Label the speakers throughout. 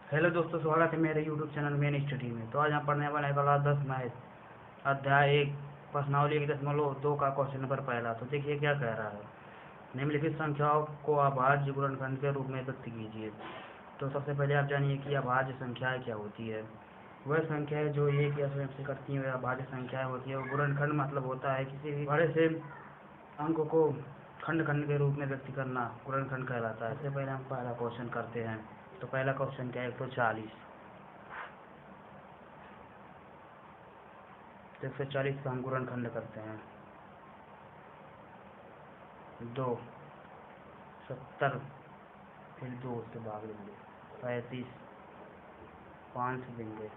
Speaker 1: Hello दोस्तों, स्वागत है मेरे यूट्यूब चैनल मेन स्टडी में। तो आज हम पढ़ने वाले हैं क्लास 10 मैथ अध्याय 1 प्रश्नावली 1.2 का क्वेश्चन नंबर पहला। तो देखिए क्या कह रहा है। निम्नलिखित संख्याओं को अभाज्य गुणनखंड के रूप में व्यक्त कीजिए। तो सबसे पहले आप जानिए कि अभाज्य संख्याएं क्या होती है। वह संख्याएं जो एक या स्वयं से करती हैं वह अभाज्य संख्याएं होती है। गुणनखंड मतलब होता है किसी भी बड़े से अंक को खंड खंड के रूप में व्यक्त करना गुणनखंड कहलाता है। सबसे पहले हम पहला क्वेश्चन करते हैं। तो पहला क्वेश्चन क्या है, 140। तो 140 का हम गुणनखंड करते हैं। 2 70, फिर 2 से भाग देंगे, 35 5 से देंगे,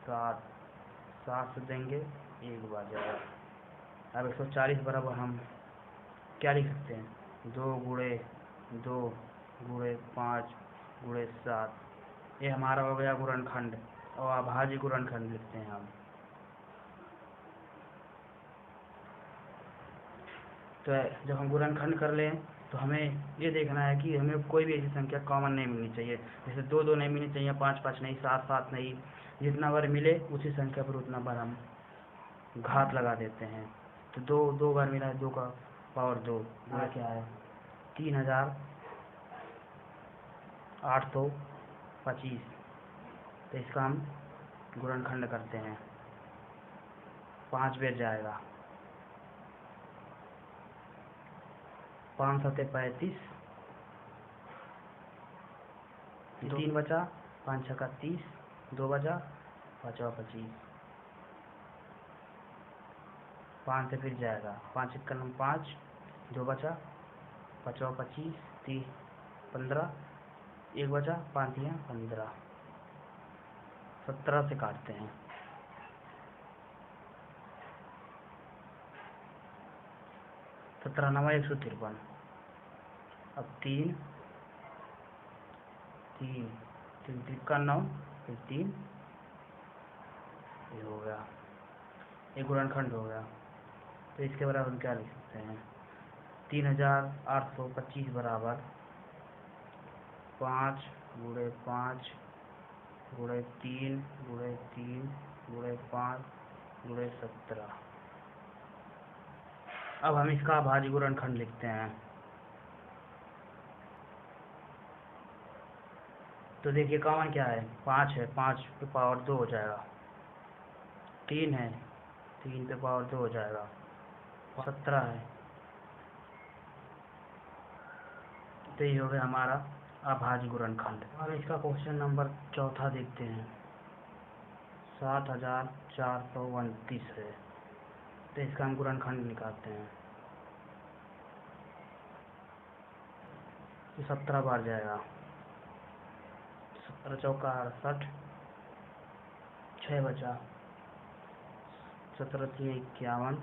Speaker 1: 7 7 से देंगे, 1 बार जाएगा। अब 140 बराबर हम क्या लिख सकते हैं, 2 गुणे 2 गुणे 5 गुणे 7। ये हमारा हो गया गुणनखंड और अभाज्य गुणनखंड लिखते हैं हम। तो जब हम गुणनखंड कर लें तो हमें ये देखना है कि हमें कोई भी ऐसी संख्या कॉमन नहीं मिलनी चाहिए। जैसे 2 2 नहीं मिलनी चाहिए, 5 5 नहीं, 7 7 नहीं। जितना बार मिले उसी संख्या पर उतना बार हम घात लगा देते हैं। तो 2 2 बार मिला है, 2 का पावर 2 वह क्या है 3825। तो इसका हम गुणनखंड करते हैं। 5 बेर जाएगा, 5 7 35, 3 बचा, 5 6 30, 2 बचा, 5 25। 5 से फिर जाएगा, 5 1 5, 2 बचा, 5 25, 30 15, 1 बचा, 5 15। 17 से काटते हैं। 17 9 153। अब 3 3 3 3 का 9, फिर 3, ये हो गया, एक गुणनखंड हो गया। तो इसके बराबर हम क्या लिख सकते हैं, 3825 बराबर 5 गुणे 5 गुणे 3 गुणे 3 गुणे 5 गुणे 17। अब हम इसका अभाज्य गुणनखंड लिखते हैं। तो देखिए कॉमन क्या है, 5 है, 5 पे पावर 2 हो जाएगा। 3 है, 3 पे पावर 2 हो जाएगा। 17 है। तो ये हो गया हमारा अभाज्य गुणनखंड। अब इसका क्वेश्चन नंबर चौथा देखते हैं। 7429 है। तो इसका हम गुणनखंड निकालते हैं। तो 17 बार जाएगा, 17 चौका 68, 6 बचा, 17 3 51,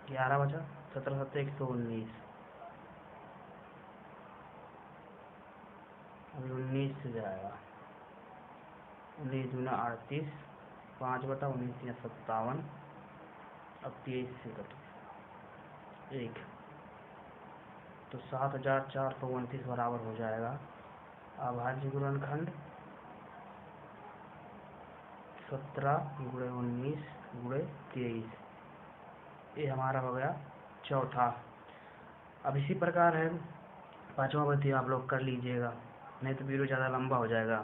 Speaker 1: 11 बचा, 17 7 119। अभी 19 से जाएगा, 19 दूना 38, 5 बटा 19 3 57। अब 23 से कटे 1, तो 7429 बराबर हो जाएगा अभाज्य गुणनखंड 17 गुणे 19 गुणे 23। ये हमारा हो गया चौथा। अब इसी प्रकार है पांचवा भी आप लोग कर लीजिएगा, नहीं तो वीडियो ज़्यादा लंबा हो जाएगा।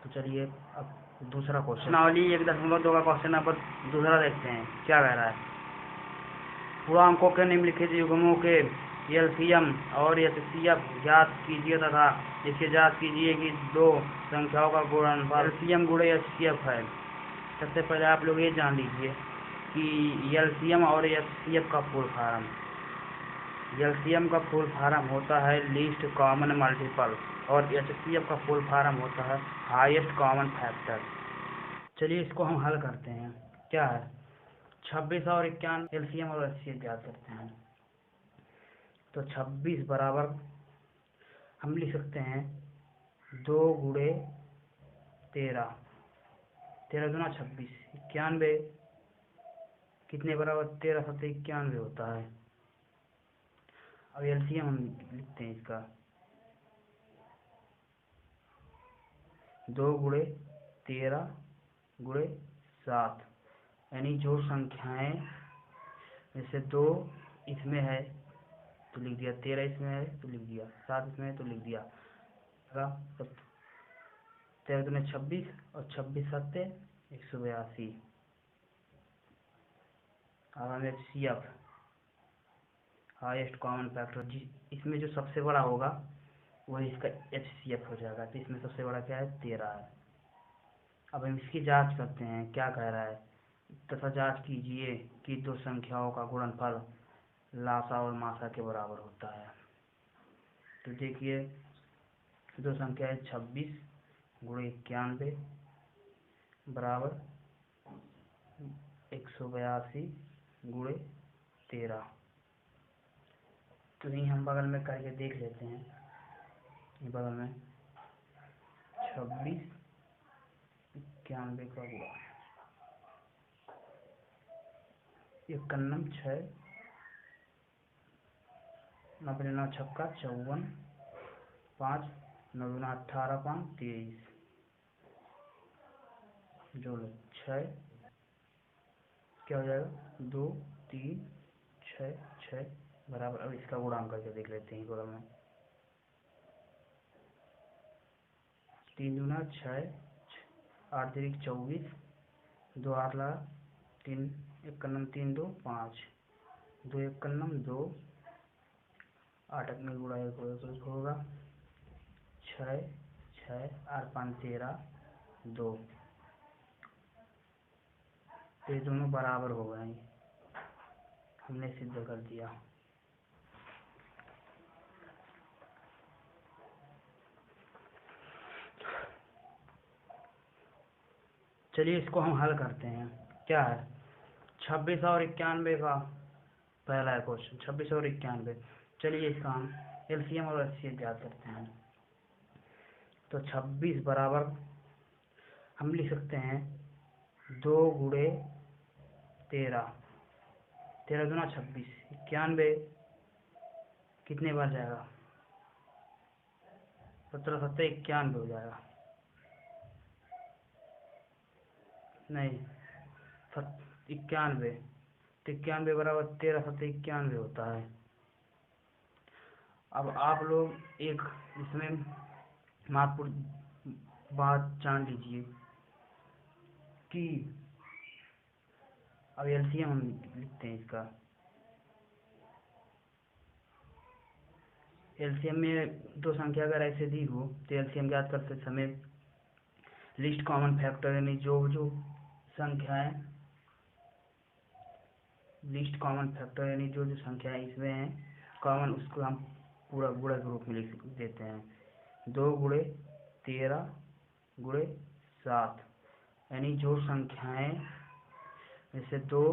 Speaker 1: तो चलिए अब दूसरा क्वेश्चन, प्रश्नावली 1.2 का क्वेश्चन नंबर दूसरा देखते हैं क्या कह रहा है। पूर्णांकों के निम्नलिखित युग्मों के एलसीएम और एचसीएफ ज्ञात कीजिए तथा इसके ज्ञात कीजिए कि दो संख्याओं का गुणनफल एलसीएम गुणे एचसीएफ है। सबसे पहले आप लोग ये जान लीजिए कि एलसीएम और एचसीएफ का फुल फॉर्म, एलसीएम का फुल फॉर्म होता है लीस्ट कॉमन मल्टीपल और एचसीएफ का फुल फॉर्म होता है हाईएस्ट कॉमन फैक्टर। चलिए इसको हम हल करते हैं। क्या है, 26 और 51 एलसीएम और एचसीएफ ज्ञात करते हैं। तो 26 बराबर हम लिख सकते हैं 2 गुणे 13, 13 दूना 26, 91 कितने बराबर 13 7 91 होता है। अब एलसीएम हम लिखते हैं इसका, 2 गुणे 13 गुणे 7, यानी जो संख्याएं जैसे 2 इसमें है तो लिख दिया, 13 इसमें है तो लिख दिया, 7 इसमें है तो लिख दिया। 13 दूनी 26 और 26 सत्ते 182। अब हम HCF हाईएस्ट कॉमन फैक्टर, इसमें जो सबसे बड़ा होगा वही इसका HCF हो जाएगा। तो इसमें सबसे बड़ा क्या है, 13 है। अब हम इसकी जांच करते हैं, क्या कह रहा है, तथा जांच कीजिए कि दो संख्याओं का गुणनफल लासा और मासा के बराबर होता है। तो देखिए, दो संख्या है 26 गुणे 91 बराबर 182 गुणे 13। तो यही हम बगल में करके देख लेते हैं। बगल में 26 91 का गुणा 91 6 9 9 छक्का 54 5 9 9 18 5 23 जोड़ 6, क्या हो जाएगा 2 3 6 6 बराबर। अब इसका गुणांक करके देख लेते हैं। बगल में 3 दूना 6 8 3 24 2 8 लगा 3 91 3 2 5 2 91 2 8 में गुणा 1 होगा 6 6 8 5 13 2। तो ये दोनों बराबर हो गए, हमने सिद्ध कर दिया। चलिए इसको हम हल करते हैं। क्या है, 26 और 91 का पहला है क्वेश्चन, 26 और 91। चलिए इसका हम एलसीएम और एचसीएफ ज्ञात करते हैं। तो 26 बराबर हम लिख सकते हैं 2 गुणे 13, 13 दूना 26, 91 कितने बार जाएगा, 17 7 91 हो जाएगा, नहीं 91, तो 91 बराबर 13 7 91 होता है। अब आप लोग एक इसमें महत्वपूर्ण बात जान लीजिए कि अब एलसीएम हम लिखते हैं इसका। एलसीएम में दो संख्या अगर ऐसे दी हो तो एलसीएम ज्ञात करते समय लिस्ट कॉमन फैक्टर, यानी जो संख्याएं लिस्ट कॉमन फैक्टर यानी जो संख्याएं इसमें हैं कॉमन, उसको हम पूरा गुणा के रूप में लिख देते हैं। 2 गुणे 13 गुणे 7, यानी जो संख्याएं जैसे 2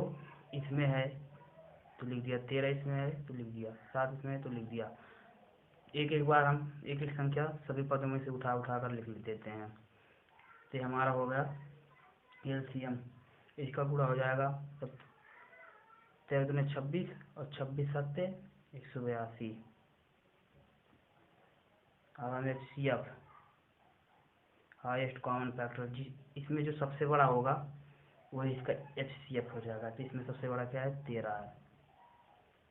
Speaker 1: इसमें है तो लिख दिया, 13 इसमें है तो लिख दिया, 7 इसमें है तो लिख दिया। एक एक बार हम एक एक संख्या सभी पदों में से उठा उठा कर लिख देते हैं। तो हमारा हो गया एलसीएम। इसका गुणा हो जाएगा 13 दूनी 26 और 26 सत्ते 182। अब हम HCF हाईएस्ट कॉमन फैक्टर, इसमें जो सबसे बड़ा होगा वही इसका HCF हो जाएगा। तो इसमें सबसे बड़ा क्या है, 13 है।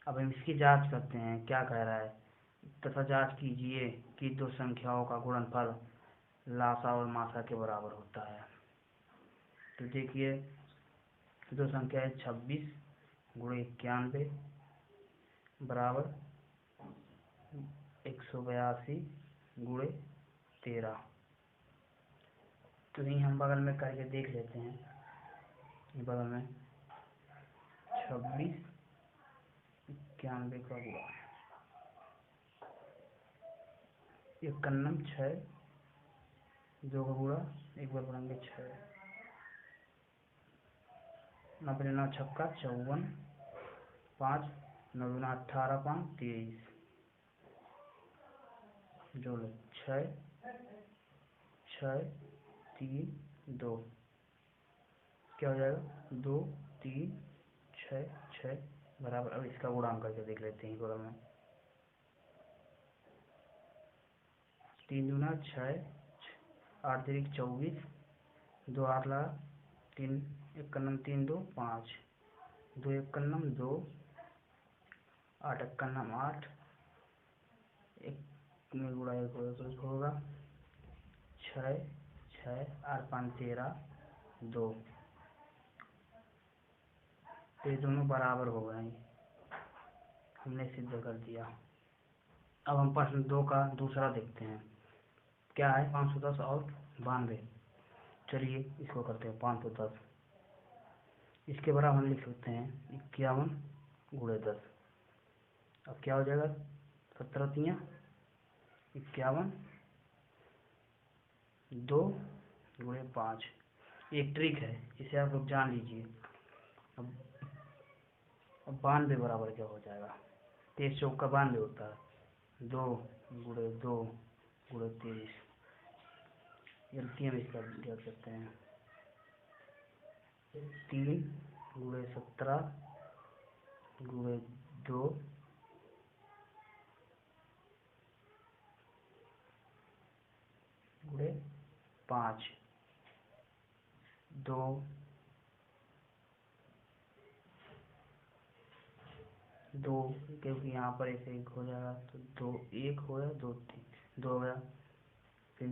Speaker 1: अब हम इसकी जांच करते हैं, क्या कह रहा है, तथा जांच कीजिए कि दो संख्याओं का गुणनफल लासा और मासा के बराबर होता है। तो देखिए, दो संख्या है 26 गुणे 91 बराबर 182 गुणे 13। तो यही हम बगल में करके देख लेते हैं। बगल में 26 91 का गुणा 91 6 2 का गुणा 1 बार बढ़ाएंगे 6 9 9 छक्का 54 5 9 9 18 5 23 जोड़ 6 6 3 2, क्या हो जाएगा 2 3 6 6 बराबर। अब इसका गुणांक करके देख लेते हैं। बगल में 3 दूना 6 8 तिरिक 24, 2 8 लगा 3 1 कन्नम 3 2 5, 2 1 कन्नम 2, 8 1 कन्नम 8, 1 में गुणा 1 होगा 6 6, 8 5 13 2, तो ये दोनों बराबर हो गए, हमने सिद्ध कर दिया। अब हम प्रश्न 2 का दूसरा देखते हैं, क्या है 510 और 92। चलिए इसको करते हैं 510, इसके बराबर हम लिख सकते हैं 51 गुणे 10। अब क्या हो जाएगा 17 तियाँ 51, 2 गुणे 5। एक ट्रिक है, इसे आप लोग जान लीजिए। अब 92 बराबर क्या हो जाएगा, 23 चौका 92 होता है, 2 गुणे 2 गुणे 23। एलसीएम इसका देख सकते हैं 3 गुणे 17 गुणे 2 गुणे 5, 2 2, क्योंकि यहाँ पर ऐसे 1 हो जाएगा तो 2 1 हो गया, 2 3 2 हो गया, फिर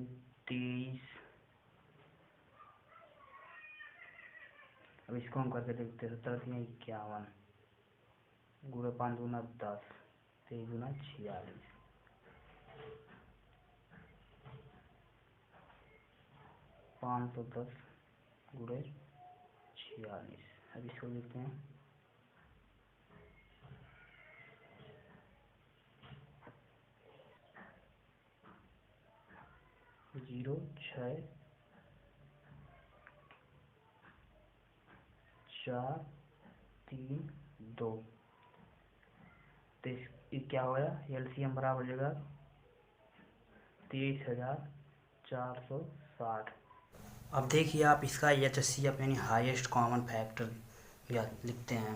Speaker 1: 23। अब इसको हम करके देखते हैं 17 3 51 गुणे 5 दूना 10, 23 दूना 46, 510 गुणे 46। अब इसको देखते हैं 0 6 4 3 2, तो ये क्या हो गया, एलसीएम बराबर हो जाएगा 23,460। अब देखिए आप इसका HCF यानी हाईएस्ट कॉमन फैक्टर या लिखते हैं,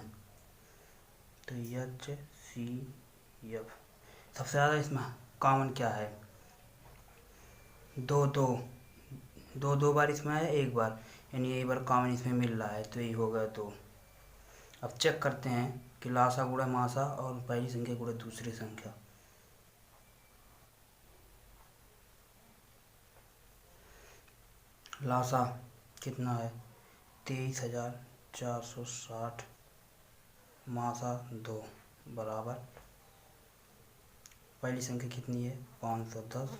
Speaker 1: तो HCF सबसे ज़्यादा इसमें कॉमन क्या है, 2 2 2 2 बार इसमें आया, एक बार, यानी एक बार कॉमन इसमें मिल रहा है, तो ये होगा 2। अब चेक करते हैं कि लासा गुणा मासा और पहली संख्या गुणा दूसरी संख्या। लासा कितना है 23,460, मासा 2 बराबर पहली संख्या कितनी है 510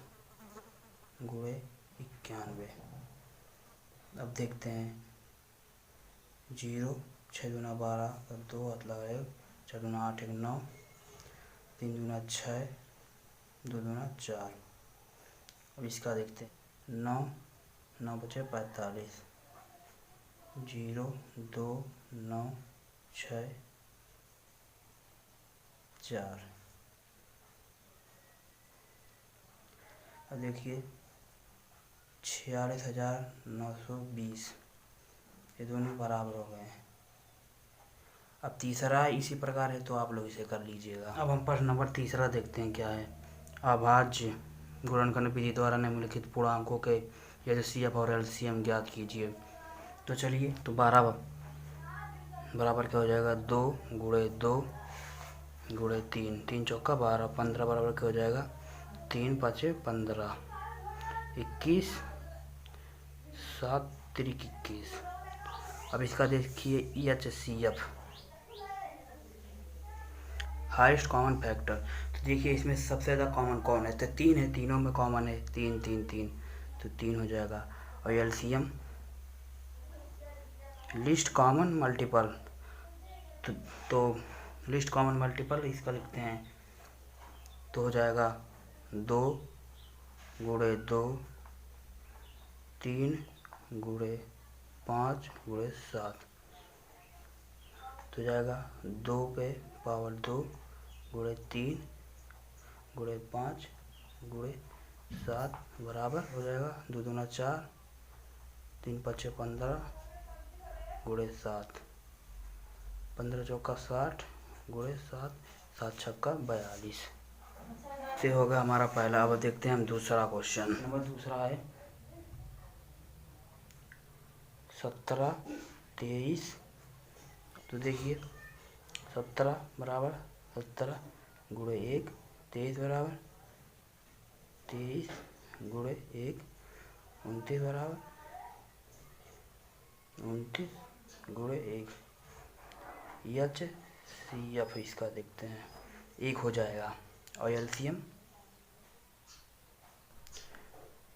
Speaker 1: गुणे 91। अब देखते हैं 0 6 दूना 12, 2 हाथ लगाए, 4 दूना 8 1 9, 3 दूना 6, 2 दूना 4। अब इसका देखते हैं 9 9 बचे 45, 0 2 9 6 4। अब देखिए 46,920, ये दोनों बराबर हो गए हैं। अब तीसरा इसी प्रकार है, तो आप लोग इसे कर लीजिएगा। अब हम प्रश्न नंबर तीसरा देखते हैं, क्या है अभाज्य गुणनखंड विधि द्वारा निम्नलिखित पूर्णांकों के HCF और LCM ज्ञात कीजिए। तो चलिए, तो 12 बराबर क्या हो जाएगा 2 गुणे 2 गुणे 3, 3 चौका 12, 15 बराबर क्या हो जाएगा 3 5 15, 21, 7 तिरिक 21। अब इसका देखिए HCF हाईएस्ट कॉमन फैक्टर, तो देखिए इसमें सबसे ज़्यादा कॉमन कौन है, तो 3 है, तीनों में कॉमन है 3 3 3, तो 3 हो जाएगा। और LCM लिस्ट कॉमन मल्टीपल, तो लिस्ट कॉमन मल्टीपल इसका लिखते हैं, तो हो जाएगा 2 गुणे 2, 3 गुणे 5 गुणे 7, तो जाएगा 2 पे पावर 2 गुणे 3 गुणे 5 गुणे 7 बराबर हो जाएगा 2 दूना 4, 3 5 15 गुणे 7, 15 चौका 60 गुणे 7, 7 छक्का 42। ये होगा हमारा पहला। अब देखते हैं हम दूसरा क्वेश्चन। नंबर दूसरा है 17 23। तो देखिए 17 बराबर 17 गुणे 1, 23 बराबर 23 गुणे 1, 29 बराबर 29 गुणे 1। HCF इसका देखते हैं, 1 हो जाएगा। और एलसीएम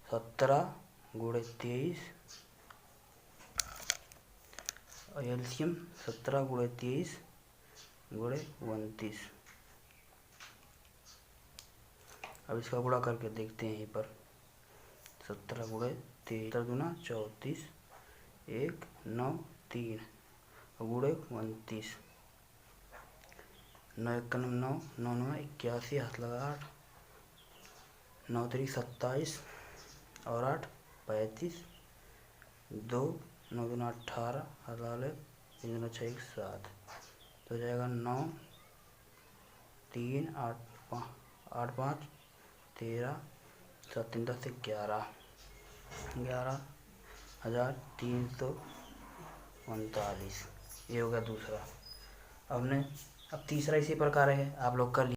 Speaker 1: 17 गुणे 23 और एलसीएम 17 गुणे 23 गुणे 29। अब इसका गुणा करके देखते हैं यहीं पर। 17 गुणे 23 गुना 34 1 9 3 गुणे 29। 9 1 9 9 9 81 हाथ लगा 8 9 3 27 और 8 35 2 9 2 18 हाथ लगा ले 3 2 6 7। तो हो जाएगा 9 3 8 5 13 7 3 10 11 11,339। ये हो गया दूसरा। अब तीसरा इसी प्रकार है, आप लोग कर लीजिए।